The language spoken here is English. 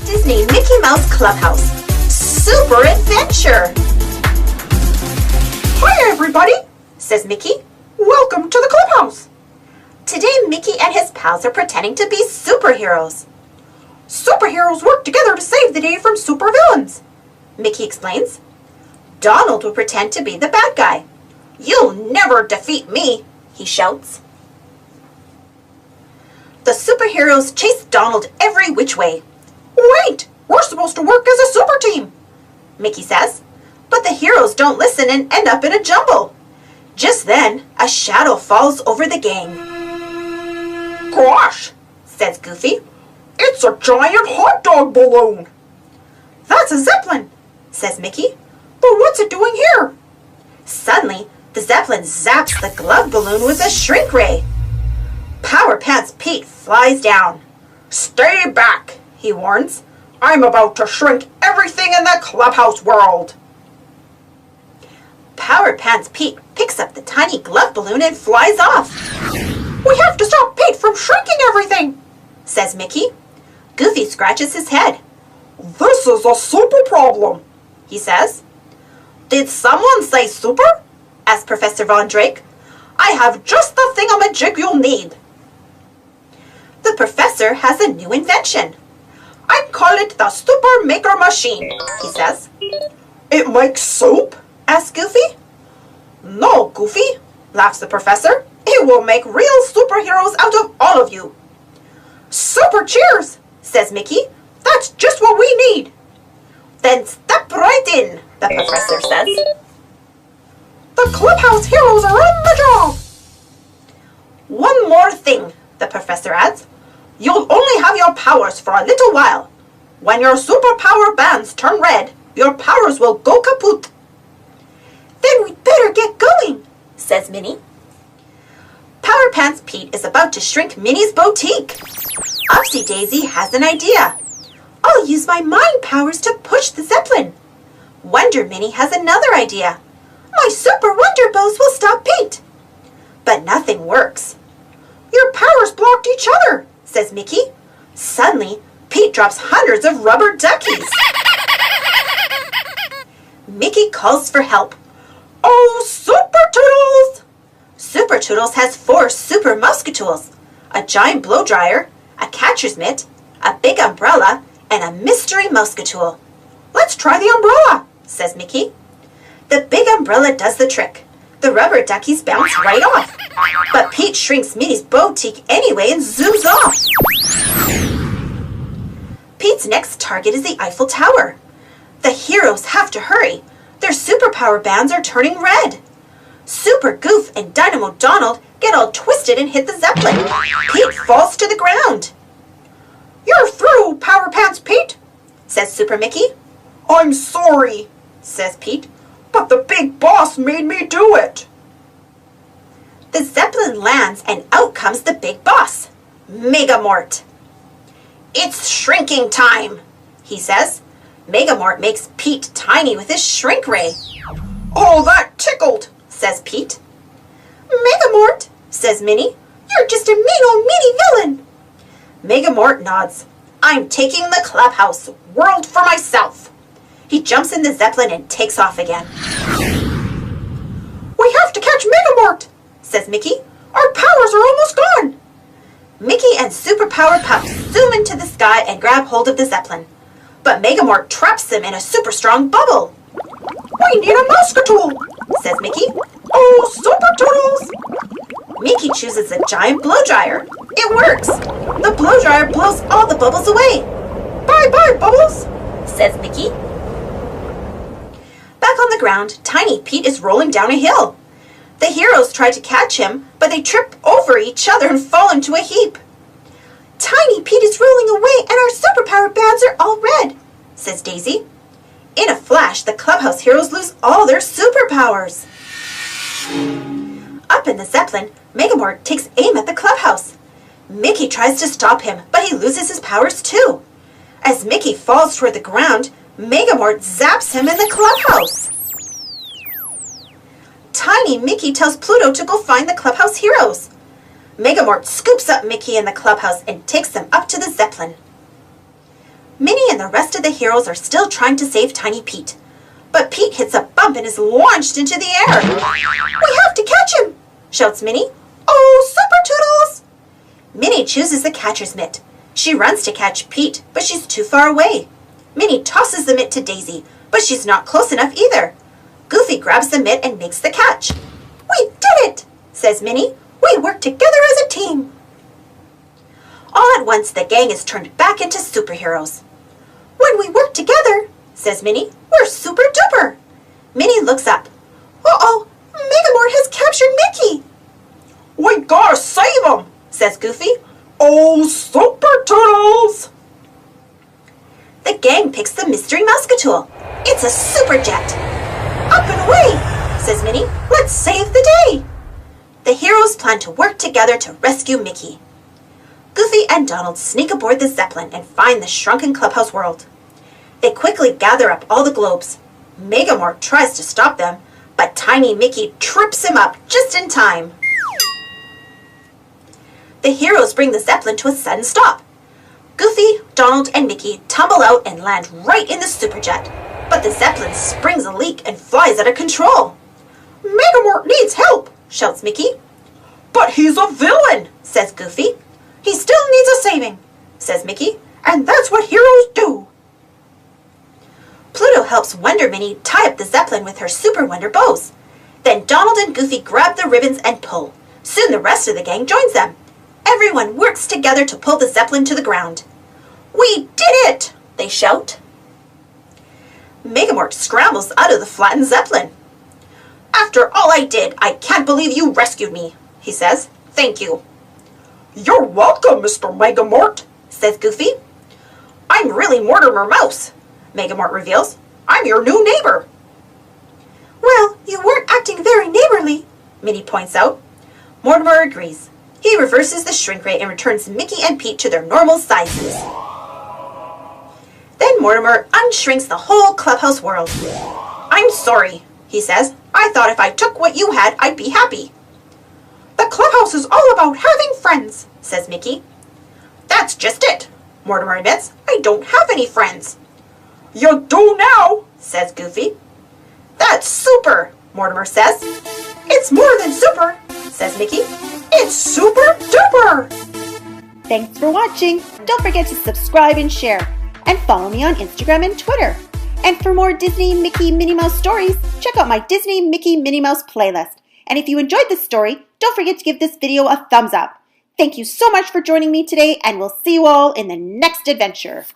Disney Mickey Mouse Clubhouse. Super Adventure! Hi everybody, says Mickey. Welcome to the clubhouse. Today Mickey and his pals are pretending to be superheroes. Superheroes work together to save the day from supervillains, Mickey explains. Donald will pretend to be the bad guy. You'll never defeat me, he shouts. The superheroes chase Donald every which way. Wait, we're supposed to work as a super team, Mickey says. But the heroes don't listen and end up in a jumble. Just then, a shadow falls over the gang. Gosh, says Goofy. It's a giant hot dog balloon. That's a Zeppelin, says Mickey. But what's it doing here? Suddenly, the Zeppelin zaps the glove balloon with a shrink ray. Power Pants Pete flies down. Stay back, he warns. I'm about to shrink everything in the clubhouse world. Power Pants Pete picks up the tiny glove balloon and flies off. We have to stop Pete from shrinking everything, says Mickey. Goofy scratches his head. This is a super problem, he says. Did someone say super? Asked Professor Von Drake. I have just the thingamajig you'll need. The professor has a new invention. I call it the Super Maker Machine, he says. It makes soup? Asks Goofy. No, Goofy, laughs the professor. It will make real superheroes out of all of you. Super cheers, says Mickey. That's just what we need. Then step right in, the professor says. The clubhouse heroes are on the job. One more thing, the professor adds. You'll only have your powers for a little while. When your superpower bands turn red, your powers will go kaput. Then we'd better get going, says Minnie. Power Pants Pete is about to shrink Minnie's boutique. Upsy Daisy has an idea. I'll use my mind powers to push the Zeppelin. Wonder Minnie has another idea. My super wonder bows will stop Pete. But nothing works. Your powers blocked each other, says Mickey. Suddenly, Pete drops hundreds of rubber duckies. Mickey calls for help. Oh, Super Toodles! Super Toodles has 4 super muscatools, a giant blow dryer, a catcher's mitt, a big umbrella, and a mystery muscatool. Let's try the umbrella, says Mickey. The big umbrella does the trick. The rubber duckies bounce right off. But Pete shrinks Minnie's boutique anyway and zooms off. Pete's next target is the Eiffel Tower. The heroes have to hurry. Their superpower bands are turning red. Super Goof and Dynamo Donald get all twisted and hit the Zeppelin. Pete falls to the ground. You're through, Power Pants Pete, says Super Mickey. I'm sorry, says Pete. But the big boss made me do it. The Zeppelin lands and out comes the big boss, Megamort. It's shrinking time, he says. Megamort makes Pete tiny with his shrink ray. Oh, that tickled, says Pete. Megamort, says Minnie. You're just a mean old meanie villain. Megamort nods. I'm taking the clubhouse world for myself. He jumps in the Zeppelin and takes off again. We have to catch Megamort, says Mickey. Our powers are almost gone. Mickey and Superpower Pups zoom into the sky and grab hold of the Zeppelin. But Megamort traps them in a super strong bubble. We need a muscatool, says Mickey. Oh, Super Toodles! Mickey chooses a giant blow dryer. It works. The blow dryer blows all the bubbles away. Bye-bye, Bubbles, says Mickey. Back on the ground, Tiny Pete is rolling down a hill. The heroes try to catch him, but they trip over each other and fall into a heap. Tiny Pete is rolling away and our superpower bands are all red, says Daisy. In a flash, the clubhouse heroes lose all their superpowers. Up in the Zeppelin, Megamort takes aim at the clubhouse. Mickey tries to stop him, but he loses his powers too. As Mickey falls toward the ground, Megamort zaps him in the clubhouse. Tiny Mickey tells Pluto to go find the clubhouse heroes. Megamort scoops up Mickey in the clubhouse and takes them up to the Zeppelin. Minnie and the rest of the heroes are still trying to save Tiny Pete. But Pete hits a bump and is launched into the air. "We have to catch him!" shouts Minnie. "Oh, Super Toodles!" Minnie chooses the catcher's mitt. She runs to catch Pete, but she's too far away. Minnie tosses the mitt to Daisy, but she's not close enough either. Goofy grabs the mitt and makes the catch. "We did it!" says Minnie. "We work together as a team." All at once, the gang is turned back into superheroes. "When we work together," says Minnie, "we're super duper." Minnie looks up. "Uh-oh, Megamort has captured Mickey." "We gotta save him," says Goofy. "Oh, Super Toodles!" The gang picks the Mystery Muscatool. It's a super jet. "Up and away," says Minnie. "Let's save the day." The heroes plan to work together to rescue Mickey. Goofy and Donald sneak aboard the Zeppelin and find the shrunken clubhouse world. They quickly gather up all the globes. Megamort tries to stop them, but Tiny Mickey trips him up just in time. The heroes bring the Zeppelin to a sudden stop. Goofy, Donald, and Mickey tumble out and land right in the superjet, but the Zeppelin springs a leak and flies out of control. "Megamort needs help," shouts Mickey. "But he's a villain," says Goofy. "He still needs a saving," says Mickey. "and that's what heroes do." Pluto helps Wonder Minnie tie up the Zeppelin with her Super Wonder bows. Then Donald and Goofy grab the ribbons and pull. Soon the rest of the gang joins them. Everyone works together to pull the Zeppelin to the ground. "We did it!" they shout. Megamort scrambles out of the flattened Zeppelin. "After all I did, I can't believe you rescued me," he says. "Thank you." "You're welcome, Mr. Megamort," says Goofy. "I'm really Mortimer Mouse," Megamort reveals. "I'm your new neighbor." "Well, you weren't acting very neighborly," Minnie points out. Mortimer agrees. He reverses the shrink ray and returns Mickey and Pete to their normal sizes. Then Mortimer unshrinks the whole clubhouse world. "I'm sorry," he says. "I thought if I took what you had, I'd be happy." "The clubhouse is all about having friends," says Mickey. "That's just it," Mortimer admits. "I don't have any friends." "You do now," says Goofy. "That's super," Mortimer says. "It's more than super," says Mickey. "It's super duper." Thanks for watching. Don't forget to subscribe and share. And follow me on Instagram and Twitter. And for more Disney Mickey Minnie Mouse stories, check out my Disney Mickey Minnie Mouse playlist. And if you enjoyed this story, don't forget to give this video a thumbs up. Thank you so much for joining me today, and we'll see you all in the next adventure.